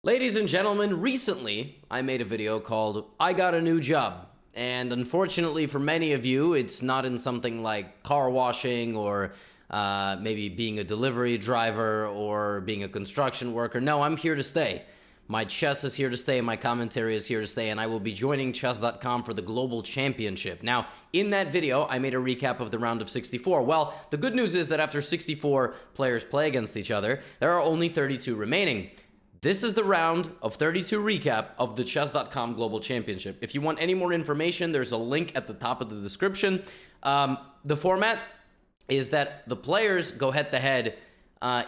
Ladies and gentlemen, recently I made a video called I Got a New Job. And unfortunately for many of you, it's not in something like car washing or maybe being a delivery driver or being a construction worker. No, I'm here to stay. My chess is here to stay, my commentary is here to stay, and I will be joining chess.com for the Global Championship. Now, in that video, I made a recap of the round of 64. Well, the good news is that after 64 players play against each other, there are only 32 remaining. This is the round of 32 recap of the chess.com Global Championship. If you want any more information, there's a link at the top of the description. The format is that the players go head-to-head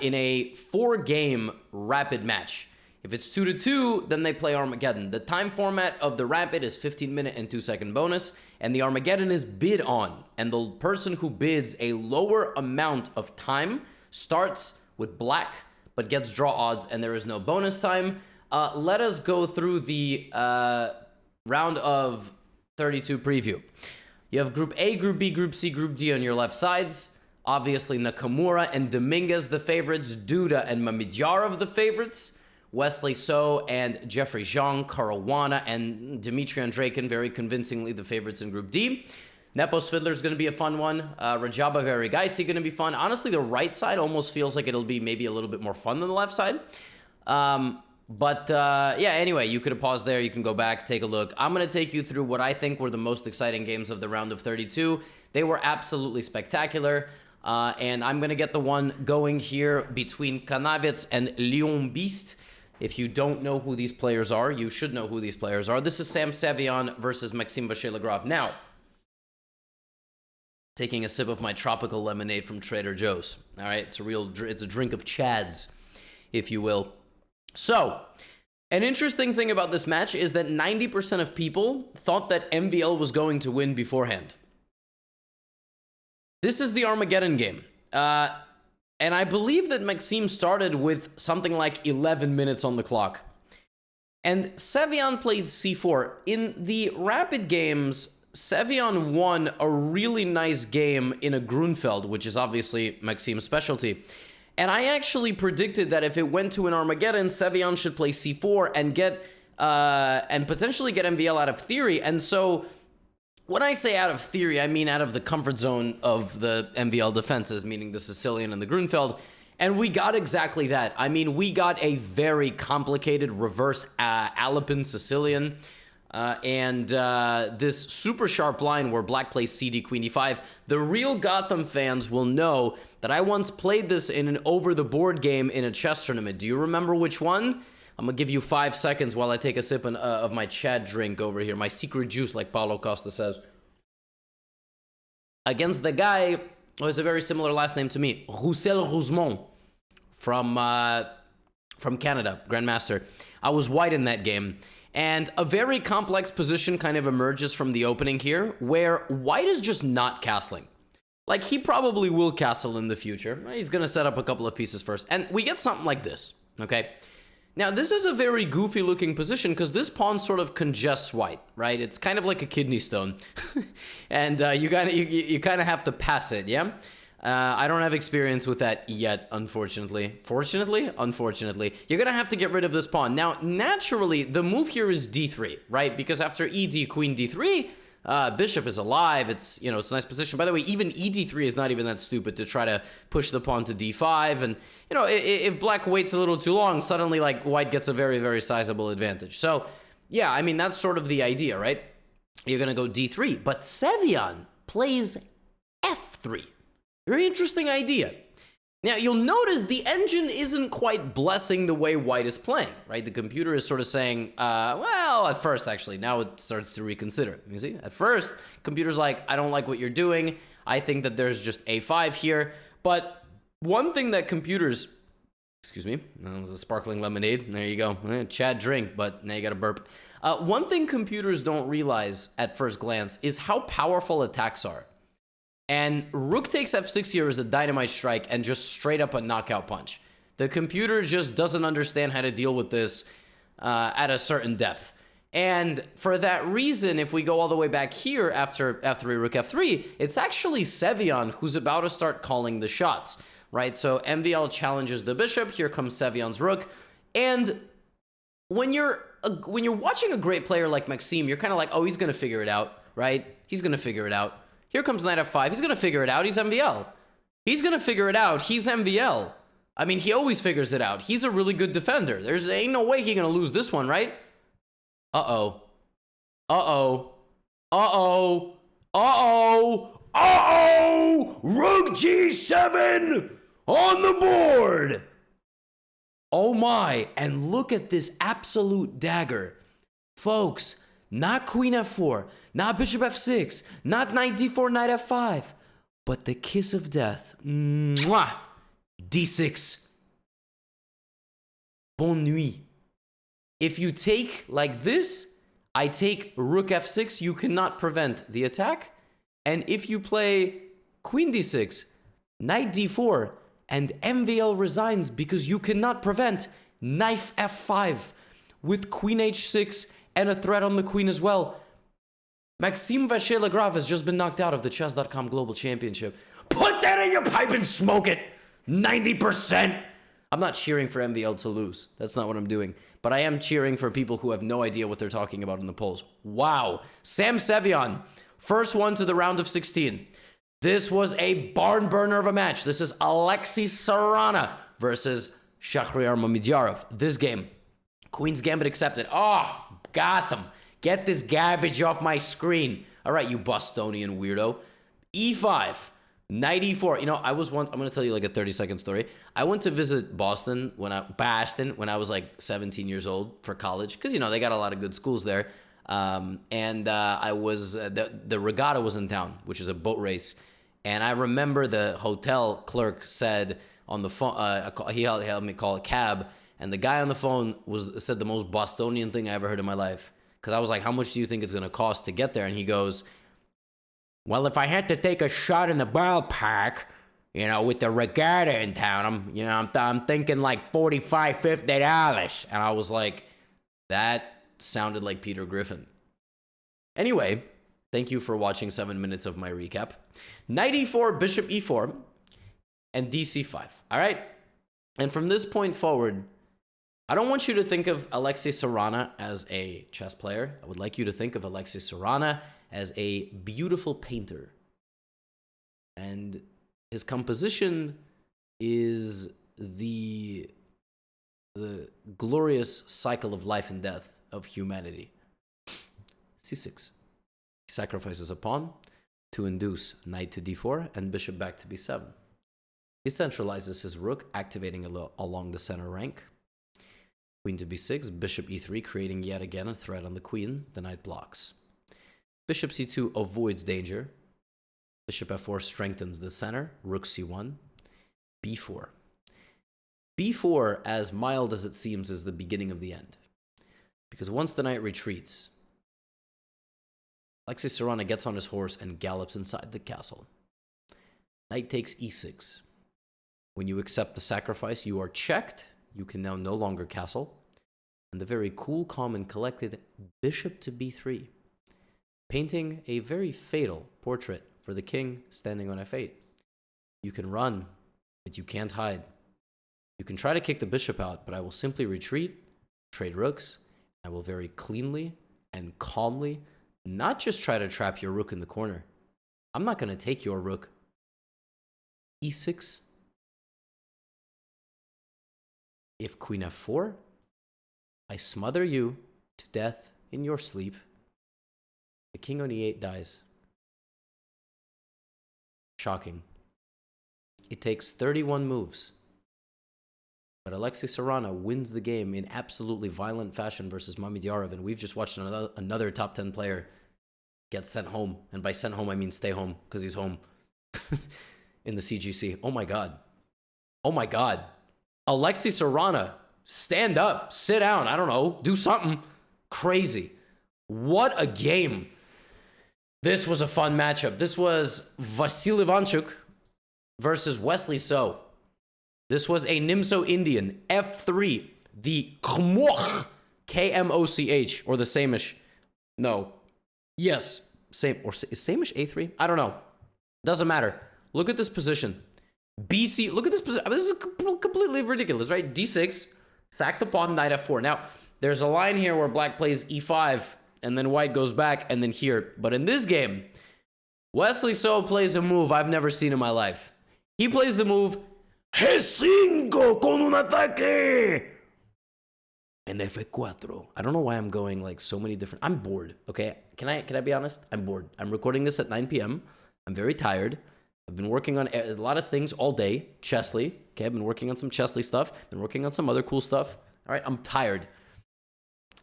in a 4-game rapid match. If it's 2-2, then they play Armageddon. The time format of the rapid is 15-minute and 2-second bonus, and the Armageddon is bid on. And the person who bids a lower amount of time starts with black, but gets draw odds, and there is no bonus time. Let us go through the round of 32 preview. You have Group A, Group B, Group C, Group D on your left sides. Obviously, Nakamura and Dominguez, the favorites. Duda and Mamedyarov, the favorites. Wesley So and Jeffrey Zhang, Caruana, and Dmitry Andreikin, very convincingly the favorites in Group D. Nepos Fiddler is going to be a fun one. Rajaba Verigaisi going to be fun. Honestly, the right side almost feels like it'll be maybe a little bit more fun than the left side. Yeah, anyway, you could have paused there. You can go back, take a look. I'm going to take you through what I think were the most exciting games of the round of 32. They were absolutely spectacular. And I'm going to get the one going here between Kanavets and Leon Beast. If you don't know who these players are, you should know who these players are. This is Sam Sevian versus Maxime Vachier-Lagrave. Now, taking a sip of my tropical lemonade from Trader Joe's. All right, it's a drink of chads, if you will. So, an interesting thing about this match is that 90% of people thought that MVL was going to win beforehand. This is the Armageddon game. And I believe that Maxime started with something like 11 minutes on the clock. And Sevian played c4. In the rapid games, Sevian won a really nice game in a Grunfeld, which is obviously Maxime's specialty. And I actually predicted that if it went to an Armageddon, Sevian should play c4 and get and potentially get MVL out of theory. And so when I say out of theory, I mean out of the comfort zone of the MVL defenses, meaning the Sicilian and the Grunfeld. And we got exactly that. I mean, we got a very complicated reverse Alapin Sicilian. This super sharp line where black plays CD Queen E5. The real Gotham fans will know that I once played this in an over-the-board game in a chess tournament. Do you remember which one? I'm going to give you 5 seconds while I take a sip of my Chad drink over here. My secret juice, like Paulo Costa says. Against the guy who has a very similar last name to me. Roussel Rosemont from Canada, Grandmaster. I was white in that game. And a very complex position kind of emerges from the opening here, where white is just not castling. Like, he probably will castle in the future. He's going to set up a couple of pieces first. And we get something like this, okay? Now, this is a very goofy-looking position because this pawn sort of congests white, right? It's kind of like a kidney stone. And you kind of have to pass it, yeah? I don't have experience with that yet, unfortunately. Unfortunately. You're going to have to get rid of this pawn. Now, naturally, the move here is d3, right? Because after ed, queen d3, bishop is alive. It's a nice position. By the way, even ed3 is not even that stupid to try to push the pawn to d5. And, if black waits a little too long, suddenly, like, white gets a very, very sizable advantage. So, yeah, I mean, that's sort of the idea, right? You're going to go d3. But Sevian plays f3. Very interesting idea. Now, you'll notice the engine isn't quite blessing the way white is playing, right? The computer is sort of saying, well, at first, actually, now it starts to reconsider. You see? At first, computer's like, I don't like what you're doing. I think that there's just a5 here. But one thing that computers... Excuse me. That was a sparkling lemonade. There you go. Chad drink, but now you got to burp. One thing computers don't realize at first glance is how powerful attacks are. And rook takes f6 here is a dynamite strike and just straight up a knockout punch. The computer just doesn't understand how to deal with this at a certain depth. And for that reason, if we go all the way back here after f3, rook f3, it's actually Sevian who's about to start calling the shots, right? So MVL challenges the bishop. Here comes Sevian's rook. And when you're watching a great player like Maxime, you're kind of like, oh, he's gonna figure it out, right? He's gonna figure it out. Here comes knight f5. He's gonna figure it out. He's MVL. He's gonna figure it out. He's MVL. I mean, he always figures it out. He's a really good defender. There's ain't no way he's gonna lose this one, right? Uh-oh. Uh-oh. Uh-oh. Uh-oh. Uh-oh! Rook G7 on the board! Oh my, and look at this absolute dagger. Folks, not queen f4, not bishop f6, not knight d4, knight f5, but the kiss of death. Mwah! d6. Bonne nuit. If you take like this, I take rook f6, you cannot prevent the attack. And if you play queen d6, knight d4, and MVL resigns because you cannot prevent knife f5 with queen h6 and a threat on the queen as well. Maxime Vacher-Lagrave has just been knocked out of the Chess.com Global Championship. Put that in your pipe and smoke it! 90%! I'm not cheering for MVL to lose. That's not what I'm doing. But I am cheering for people who have no idea what they're talking about in the polls. Wow. Sam Sevion, first one to the round of 16. This was a barn burner of a match. This is Alexei Sarana versus Shahryar Mamedyarov. This game, Queen's Gambit accepted. Oh, Gotham, get this garbage off my screen. All right, you Bostonian weirdo. E5, knight e4. You know, I was once, I'm going to tell you like a 30-second story. I went to visit Boston when I was like 17 years old for college. Because, you know, they got a lot of good schools there. I was, the regatta was in town, which is a boat race. And I remember the hotel clerk said on the phone, he helped me call a cab, and the guy on the phone said the most Bostonian thing I ever heard in my life. Because I was like, how much do you think it's going to cost to get there? And he goes, well, if I had to take a shot in the ballpark, you know, with the regatta in town, I'm thinking like $45, $50. And I was like, that sounded like Peter Griffin. Anyway, thank you for watching 7 minutes of my recap. Knight e4, bishop e4, and dc5. All right? And from this point forward, I don't want you to think of Alexei Sarana as a chess player. I would like you to think of Alexei Sarana as a beautiful painter. And his composition is the glorious cycle of life and death of humanity. c6. He sacrifices a pawn to induce knight to d4 and bishop back to b7. He centralizes his rook, activating along the center rank. Queen to b6, bishop e3, creating yet again a threat on the queen. The knight blocks. Bishop c2 avoids danger. Bishop f4 strengthens the center. Rook c1, b4. b4, as mild as it seems, is the beginning of the end. Because once the knight retreats, Alexei Sarana gets on his horse and gallops inside the castle. Knight takes e6. When you accept the sacrifice, you are checked. You can now no longer castle. And the very cool, calm, and collected bishop to b3, painting a very fatal portrait for the king standing on f8. You can run, but you can't hide. You can try to kick the bishop out, but I will simply retreat, trade rooks. I will very cleanly and calmly not just try to trap your rook in the corner. I'm not going to take your rook. e6. If queen f4, I smother you to death in your sleep. The king on e8 dies. Shocking. It takes 31 moves. But Alexei Sarana wins the game in absolutely violent fashion versus Mamedyarov, and we've just watched another top 10 player get sent home. And by sent home, I mean stay home, because he's home in the CGC. Oh my God. Oh my God. Alexei Sarana, stand up, sit down, I don't know, do something crazy. What a game. This was a fun matchup. This was Vasil Ivanchuk versus Wesley So. This was a Nimso Indian, F3, the Kmoch, K-M-O-C-H, or the Samish. No. Yes, same, or is Samish A3? I don't know. Doesn't matter. Look at this position. BC, look at this position. I mean, this is completely ridiculous, right? D6, Sack the pawn, knight f4. Now, there's a line here where black plays e5, and then white goes back, and then here. But in this game, Wesley So plays a move I've never seen in my life. He plays the move G5 con un ataque and F4. I don't know why I'm going like so many different. I'm bored, okay? Can I be honest? I'm bored. I'm recording this at 9 p.m. I'm very tired. I've been working on a lot of things all day. Chessly, okay? I've been working on some Chessly stuff. Been working on some other cool stuff. All right, I'm tired.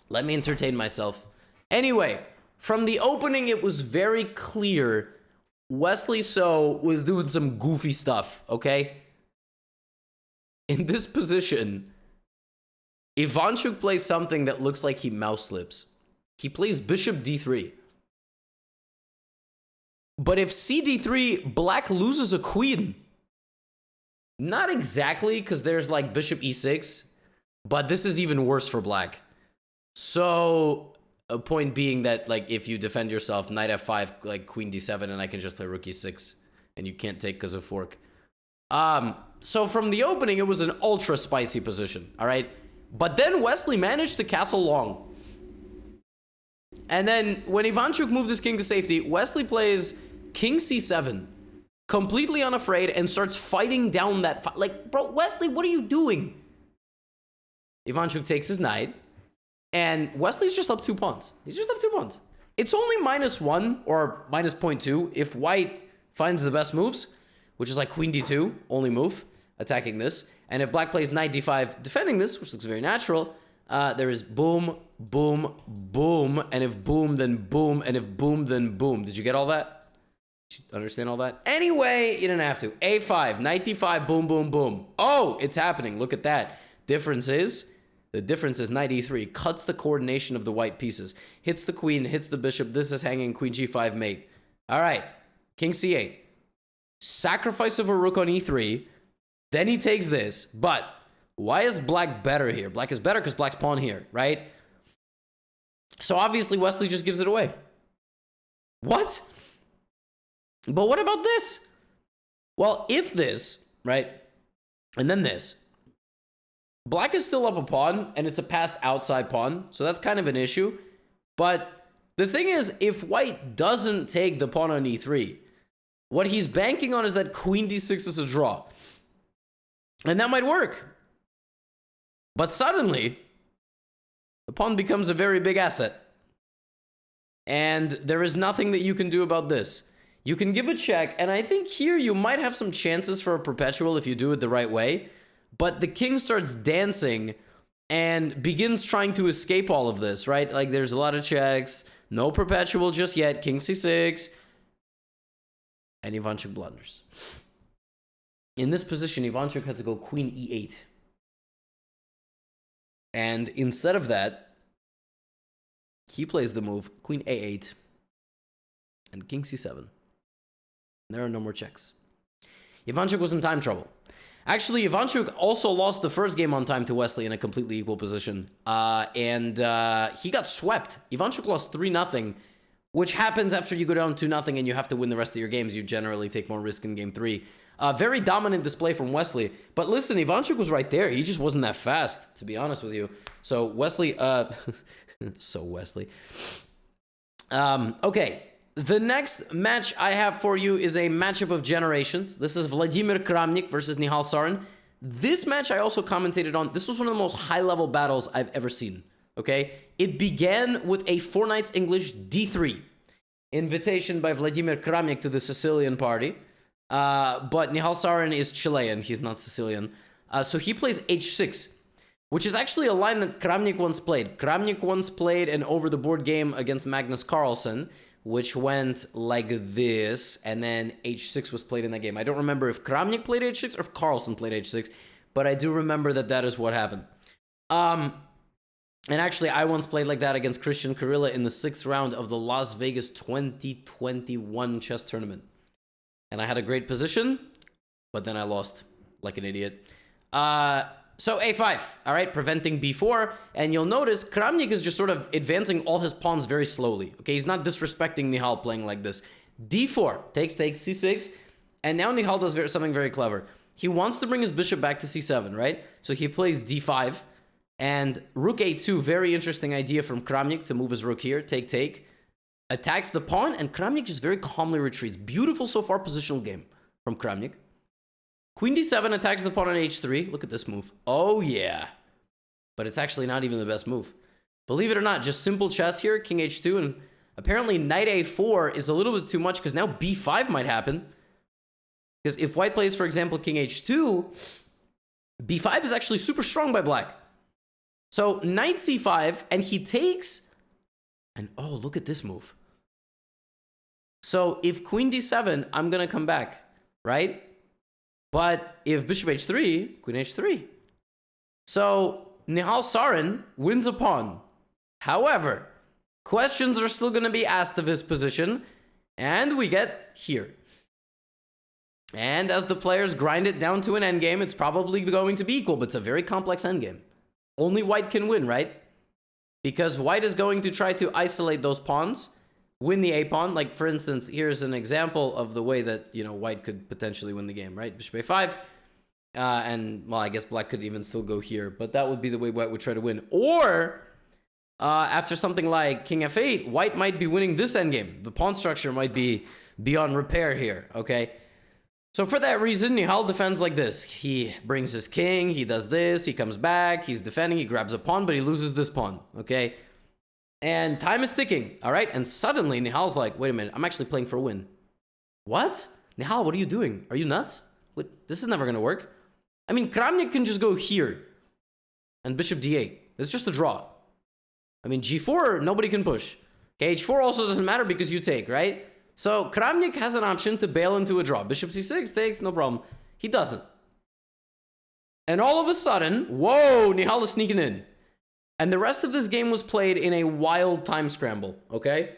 Let me entertain myself. Anyway, from the opening, it was very clear Wesley So was doing some goofy stuff, okay? In this position, Ivanchuk plays something that looks like he mouse slips. He plays bishop d3. But if cd3, black loses a queen. Not exactly, because there's like bishop e6, but this is even worse for black. So, a point being that like if you defend yourself, knight f5, like queen d7, and I can just play rook e6, and you can't take because of fork. So from the opening, it was an ultra spicy position, all right? But then Wesley managed to castle long. And then when Ivanchuk moved his king to safety, Wesley plays king c7, completely unafraid, and starts fighting down that like, bro, Wesley, what are you doing? Ivanchuk takes his knight, and Wesley's just up 2 pawns. He's just up 2 pawns. It's only -1 or -0.2 if white finds the best moves, which is like queen d2, only move, attacking this. And if black plays knight d5, defending this, which looks very natural, there is boom, boom, boom, and if boom, then boom, and if boom, then boom. Did you get all that? Did you understand all that? Anyway, you didn't have to. a5, knight d5, boom, boom, boom. Oh, it's happening. Look at that. The difference is knight e3 cuts the coordination of the white pieces, hits the queen, hits the bishop. This is hanging queen g5 mate. All right, king c8. Sacrifice of a rook on e3. Then he takes this. But why is black better here? Black is better because black's pawn here, right? So obviously Wesley just gives it away. What? But what about this? Well, if this, right, and then this, black is still up a pawn, and it's a passed outside pawn, so that's kind of an issue. But the thing is, if white doesn't take the pawn on e3, what he's banking on is that queen d6 is a draw. And that might work. But suddenly, the pawn becomes a very big asset. And there is nothing that you can do about this. You can give a check, and I think here you might have some chances for a perpetual if you do it the right way. But the king starts dancing and begins trying to escape all of this, right? Like there's a lot of checks, no perpetual just yet, king c6, and Ivanchuk blunders. In this position, Ivanchuk had to go queen e8. And instead of that, he plays the move queen a8 and king c7. There are no more checks. Ivanchuk was in time trouble. Actually, Ivanchuk also lost the first game on time to Wesley in a completely equal position. And he got swept. Ivanchuk lost 3-0, which happens after you go down 2-0 and you have to win the rest of your games. You generally take more risk in game 3. Very dominant display from Wesley. But listen, Ivanchuk was right there. He just wasn't that fast, to be honest with you. So Wesley, okay. The next match I have for you is a matchup of generations. This is Vladimir Kramnik versus Nihal Sarin. This match I also commentated on. This was one of the most high-level battles I've ever seen, okay? It began with a 4 knights English d3. Invitation by Vladimir Kramnik to the Sicilian party. But Nihal Sarin is Chilean. He's not Sicilian. So he plays h6, which is actually a line that Kramnik once played. Kramnik once played an over-the-board game against Magnus Carlsen, which went like this, and then h6 was played in that game. I don't remember if Kramnik played h6 or if Carlsen played h6, but I do remember that that is what happened. And actually, I once played like that against Christian Kurilla in the 6th round of the Las Vegas 2021 chess tournament. And I had a great position, but then I lost like an idiot. So a5, all right, preventing b4, and you'll notice Kramnik is just sort of advancing all his pawns very slowly, okay? He's not disrespecting Nihal playing like this. d4, takes, c6, and now Nihal does something very clever. He wants to bring his bishop back to c7, right? So he plays d5, And rook a2, very interesting idea from Kramnik to move his rook here. Take. Attacks the pawn, and Kramnik just very calmly retreats. Beautiful so far positional game from Kramnik. Queen d7 attacks the pawn on h3. Look at this move. Oh, yeah. But it's actually not even the best move. Believe it or not, just simple chess here. King h2, and apparently knight a4 is a little bit too much because now b5 might happen. Because if white plays, for example, king h2, b5 is actually super strong by black. So knight c5, and he takes, and oh, look at this move. So if queen d7, I'm going to come back, right? But if bishop h3, queen h3. So Nihal Sarin wins a pawn. However, questions are still going to be asked of his position, and we get here. And as the players grind it down to an endgame, it's probably going to be equal, but it's a very complex endgame. Only white can win, right? Because white is going to try to isolate those pawns, win the a-pawn. Like, for instance, here's an example of the way that, you know, white could potentially win the game, right? Bishop a5. And, well, I guess black could even still go here, but that would be the way white would try to win. Or, after something like king f8, white might be winning this endgame. The pawn structure might be beyond repair here, okay? So for that reason, Nihal defends like this. He brings his king, he does this, he comes back, he's defending, he grabs a pawn, but he loses this pawn, okay? And time is ticking, all right? And suddenly, Nihal's like, wait a minute, I'm actually playing for a win. What? Nihal, what are you doing? Are you nuts? What? This is never going to work. I mean, Kramnik can just go here and bishop d8. It's just a draw. I mean, g4, nobody can push. Okay, h4 also doesn't matter because you take, right? So Kramnik has an option to bail into a draw. Bishop c6 takes, no problem. He doesn't. And all of a sudden, whoa, Nihal is sneaking in. And the rest of this game was played in a wild time scramble, okay?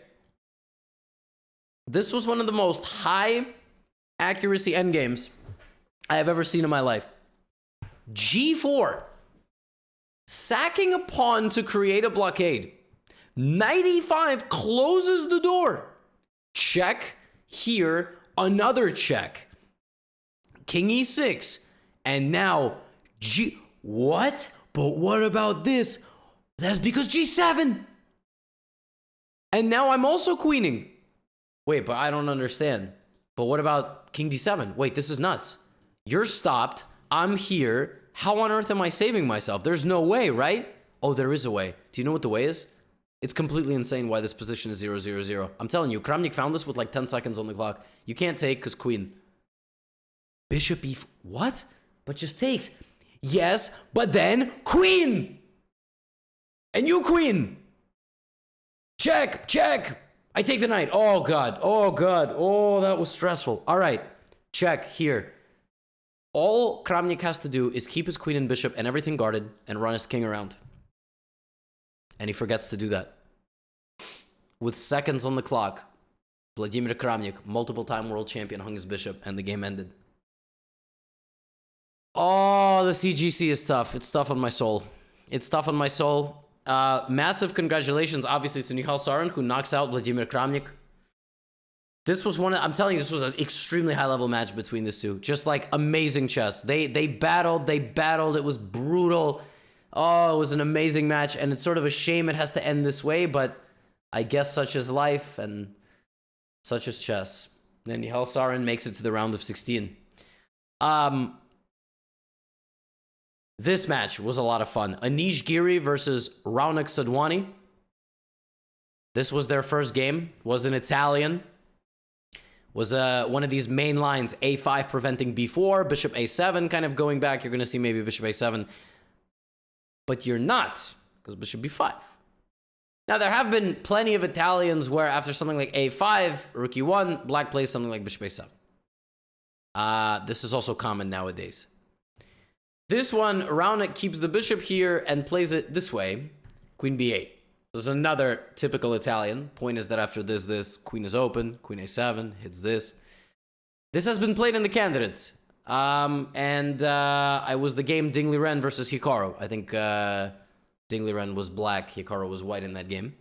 This was one of the most high accuracy endgames I have ever seen in my life. g4. Sacking a pawn to create a blockade. Knight e5 closes the door. Check here, another check. King e6. And now what? But what about this? That's because g7. And now I'm also queening. Wait, but I don't understand. But what about king d7? Wait, this is nuts. You're stopped. I'm here. How on earth am I saving myself? There's no way, right? Oh, there is a way. Do you know what the way is? It's completely insane why this position is 0-0-0. I'm telling you, Kramnik found this with like 10 seconds on the clock. You can't take because queen. Bishop e... What? But just takes. Yes, but then queen! And you queen! Check, check! I take the knight. Oh, God. Oh, God. Oh, that was stressful. All right. Check here. All Kramnik has to do is keep his queen and bishop and everything guarded and run his king around. And he forgets to do that. With seconds on the clock, Vladimir Kramnik, multiple-time world champion, hung his bishop, and the game ended. Oh, the CGC is tough. It's tough on my soul. It's tough on my soul. Massive congratulations, obviously, to Nihal Sarin, who knocks out Vladimir Kramnik. This was I'm telling you, this was an extremely high-level match between these two. Just, like, amazing chess. They battled. It was brutal. Oh, it was an amazing match, and it's sort of a shame it has to end this way, but I guess such is life, and such is chess. And Nihal Sarin makes it to the round of 16. This match was a lot of fun. Anish Giri versus Raonic Sadhwani. This was their first game. Was an Italian. Was one of these main lines, a5 preventing b4, bishop a7 kind of going back. You're going to see maybe bishop a7. But you're not, because bishop b5. Now, there have been plenty of Italians where after something like a5, rook e1, black plays something like bishop a7. This is also common nowadays. This one, Raonic keeps the bishop here and plays it this way, queen b8. This is another typical Italian. Point is that after this, queen is open, queen a7, hits this. This has been played in the candidates. I was the game Dingley Ren versus Hikaru. I think Dingley Ren was black, Hikaru was white in that game.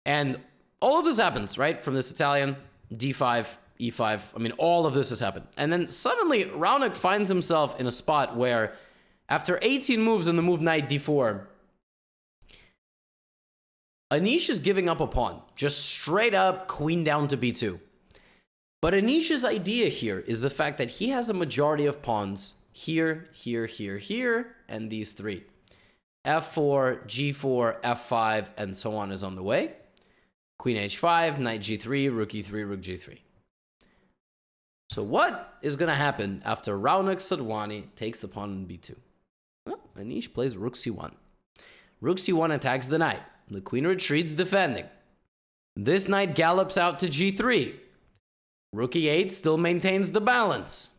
And all of this happens, right? From this Italian, d5, e5. I mean, all of this has happened. And then suddenly, Raonic finds himself in a spot where After 18 moves on the move knight d4, Anish is giving up a pawn. Just straight up queen down to b2. But Anish's idea here is the fact that he has a majority of pawns here, here, here, here, and these three. f4, g4, f5, and so on is on the way. Queen h5, knight g3, rook e3, rook g3. So what is going to happen after Raonic Sadhwani takes the pawn on b2? Well, Anish plays rook c1. Rook c1 attacks the knight. The queen retreats defending. This knight gallops out to g3. Rook e8 still maintains the balance.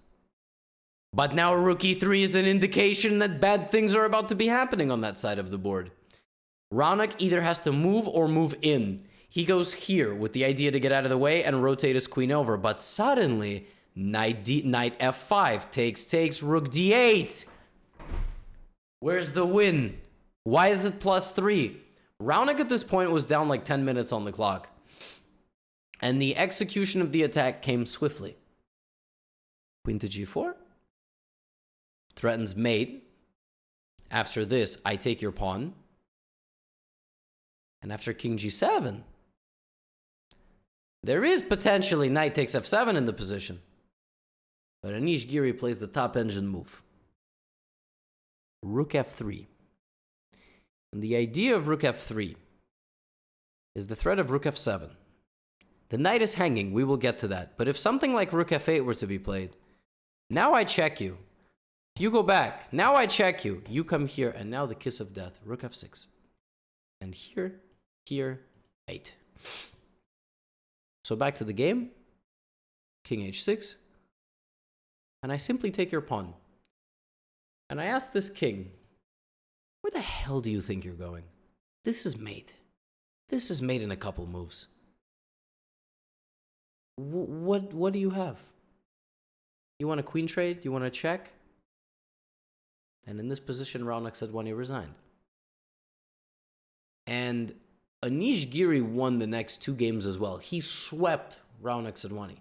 But now rook e3 is an indication that bad things are about to be happening on that side of the board. Raonic either has to move or move in. He goes here with the idea to get out of the way and rotate his queen over. But suddenly, knight f5 takes, rook d8. Where's the win? Why is it +3? Raonic at this point was down like 10 minutes on the clock. And the execution of the attack came swiftly. Queen to g4. Threatens mate. After this, I take your pawn. And after king g7, there is potentially knight takes f7 in the position. But Anish Giri plays the top engine move. Rook f3. And the idea of rook f3 is the threat of rook f7. The knight is hanging, we will get to that. But if something like rook f8 were to be played, now I check you. If you go back, now I check you. You come here, and now the kiss of death, rook f6. And here, mate. So back to the game. King h6. And I simply take your pawn. And I ask this king, where the hell do you think you're going? This is mate. This is mate in a couple moves. What do you have? You want a queen trade? You want to check? And in this position, Raonic Sadhwani resigned. And Anish Giri won the next 2 games as well. He swept Raonic Sadhwani.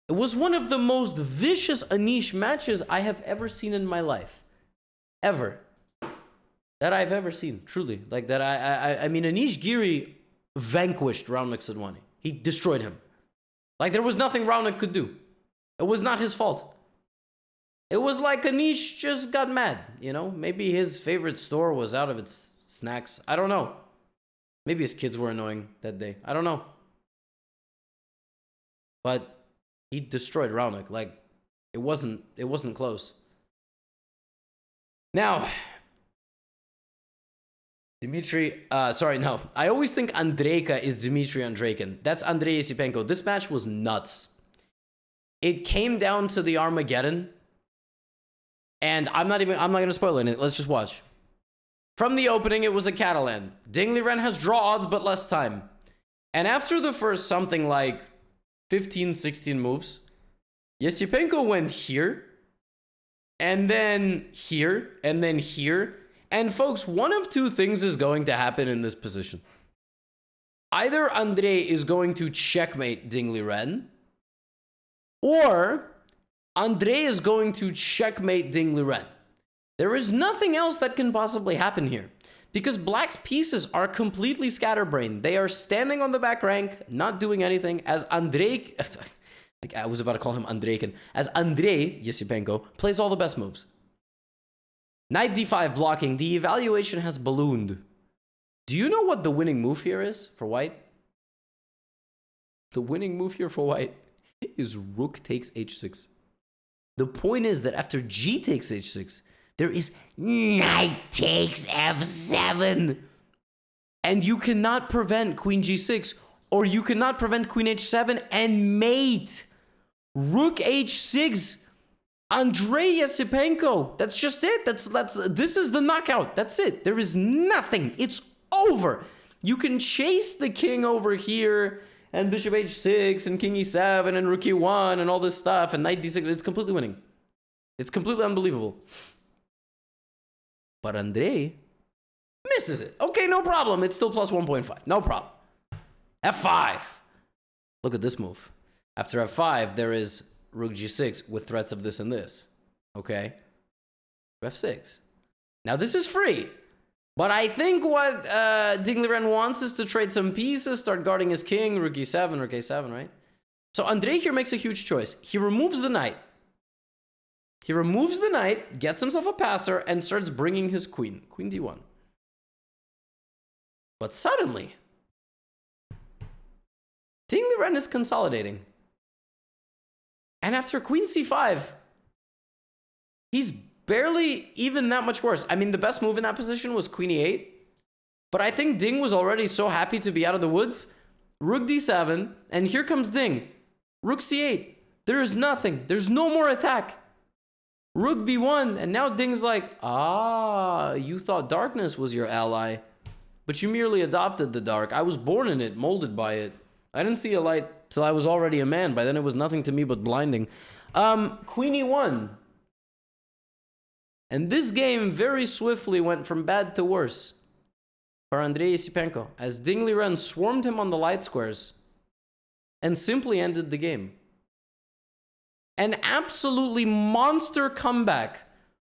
It was one of the most vicious Anish matches I have ever seen in my life. Ever. That I've ever seen, truly. Like that I mean, Anish Giri vanquished Raonic Sadhwani. He destroyed him. Like there was nothing Raonic could do. It was not his fault. It was like Anish just got mad, you know? Maybe his favorite store was out of its snacks. I don't know. Maybe his kids were annoying that day. I don't know. But he destroyed Raonic. Like it wasn't close. Now, Dmitry, I always think Andreyka is Dmitry Andreykin. That's Andrei Yesipenko. This match was nuts. It came down to the Armageddon. And I'm not going to spoil it. Let's just watch. From the opening, it was a Catalan. Dingley Ren has draw odds, but less time. And after the first something like 15, 16 moves, Yesipenko went here, and then here, and then here. And folks, one of 2 things is going to happen in this position. Either Andrei is going to checkmate Dingley Ren, or Andrei is going to checkmate Dingley Ren. There is nothing else that can possibly happen here, because Black's pieces are completely scatterbrained. They are standing on the back rank, not doing anything, as Andrei, I was about to call him Andreykin, as Andrei Yesipenko plays all the best moves. Knight d5 blocking. The evaluation has ballooned. Do you know what the winning move here is for white? The winning move here for white is rook takes h6. The point is that after g takes h6, there is knight takes f7. And you cannot prevent queen g6, or you cannot prevent queen h7 and mate. Rook h6. Andrei Yesipenko. That's just it. This is the knockout. That's it. There is nothing. It's over. You can chase the king over here and bishop h6 and king e7 and rook e1 and all this stuff and knight d6. It's completely winning. It's completely unbelievable. But Andrei misses it. Okay, no problem. It's still plus 1.5. No problem. f5. Look at this move. After f5, there is rook g6 with threats of this and this. Okay? f6. Now this is free, but I think what Ding Liren wants is to trade some pieces, start guarding his king, rook e7, rook a7, right? So Andrei here makes a huge choice. He removes the knight. He removes the knight, gets himself a passer, and starts bringing his queen. Queen d1. But suddenly, Ding Liren is consolidating. And after queen c5, he's barely even that much worse. I mean, the best move in that position was queen e8. But I think Ding was already so happy to be out of the woods. Rook d7, and here comes Ding. Rook c8. There is nothing. There's no more attack. Rook b1, and now Ding's like, you thought darkness was your ally, but you merely adopted the dark. I was born in it, molded by it. I didn't see a light till I was already a man. By then it was nothing to me but blinding. Queen e1. And this game very swiftly went from bad to worse for Andrei Yesipenko, as Ding Liren swarmed him on the light squares and simply ended the game. An absolutely monster comeback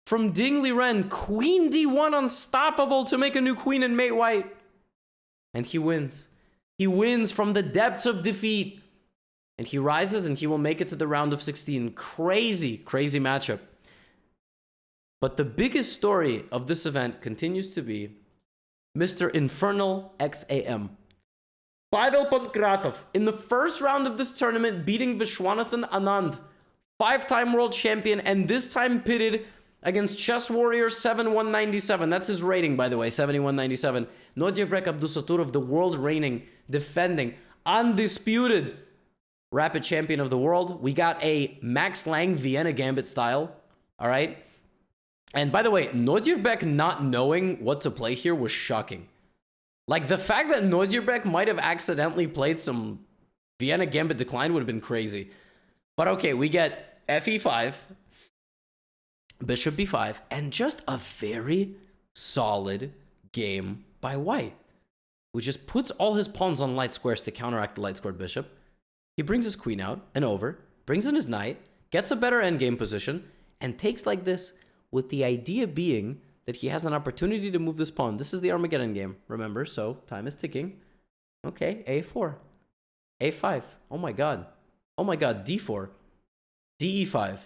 from Ding Liren. Queen d1 unstoppable to make a new queen and mate white. And he wins. He wins from the depths of defeat. And he rises and he will make it to the round of 16. Crazy, crazy matchup. But the biggest story of this event continues to be Mr. Infernal XAM. Pavel Pankratov, in the first round of this tournament, beating Vishwanathan Anand, 5-time world champion, and this time pitted against Chess Warrior 7197. That's his rating, by the way, 7197. Nodirbek Abdusaturov, the world reigning, defending, undisputed rapid champion of the world. We got a Max Lang Vienna Gambit style, all right? And by the way, Nodirbek not knowing what to play here was shocking. Like, the fact that Nodirbek might have accidentally played some Vienna Gambit decline would have been crazy. But okay, we get fe5, bishop b5, and just a very solid game by white, who just puts all his pawns on light squares to counteract the light squared bishop. He brings his queen out and over, brings in his knight, gets a better endgame position, and takes like this, with the idea being that he has an opportunity to move this pawn. This is the Armageddon game, remember, so time is ticking. Okay, a4, a5, oh my god, d4, de5.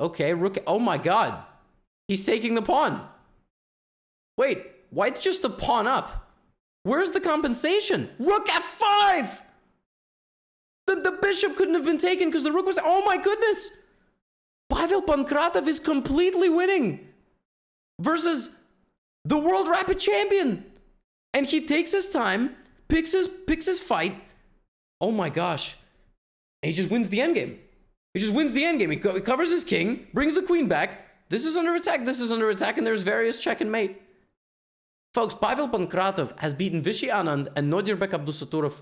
Okay, rook, oh my god, he's taking the pawn. Wait, white's just a pawn up. Where's the compensation? Rook f5! The bishop couldn't have been taken because the rook was, oh my goodness! Pavel Pankratov is completely winning versus the world rapid champion. And he takes his time, picks his fight. Oh my gosh. And he just wins the endgame. He just wins the endgame. He covers his king, brings the queen back. This is under attack, and there's various check and mate. Folks, Pavel Pankratov has beaten Vishy Anand and Nodirbek Abdusaturov.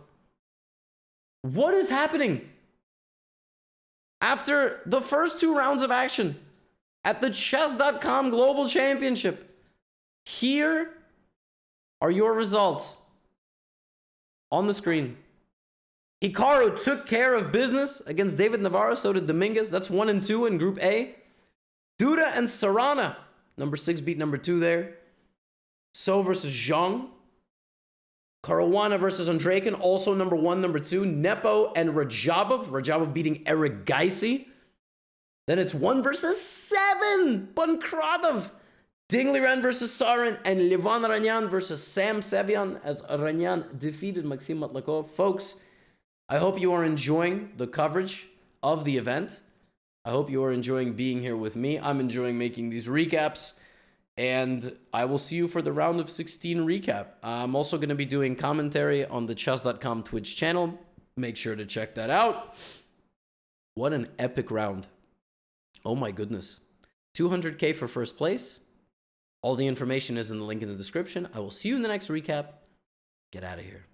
What is happening? After the first 2 rounds of action at the Chess.com Global Championship, here are your results on the screen. Hikaru took care of business against David Navarro, so did Dominguez. That's 1 and 2 in Group A. Duda and Sarana, number 6 beat number 2 there. So versus Zhang. Caruana versus Andreikin, also number 1, number 2. Nepo and Rajabov beating Eric Geisy. Then it's 1 versus 7. Pankratov. Ding Liren versus Sarin, and Levan Ranyan versus Sam Sevian, as Ranyan defeated Maxim Matlakov. Folks, I hope you are enjoying the coverage of the event. I hope you are enjoying being here with me. I'm enjoying making these recaps. And I will see you for the round of 16 recap. I'm also going to be doing commentary on the chess.com Twitch channel. Make sure to check that out. What an epic round. Oh my goodness. 200K for first place. All the information is in the link in the description. I will see you in the next recap. Get out of here.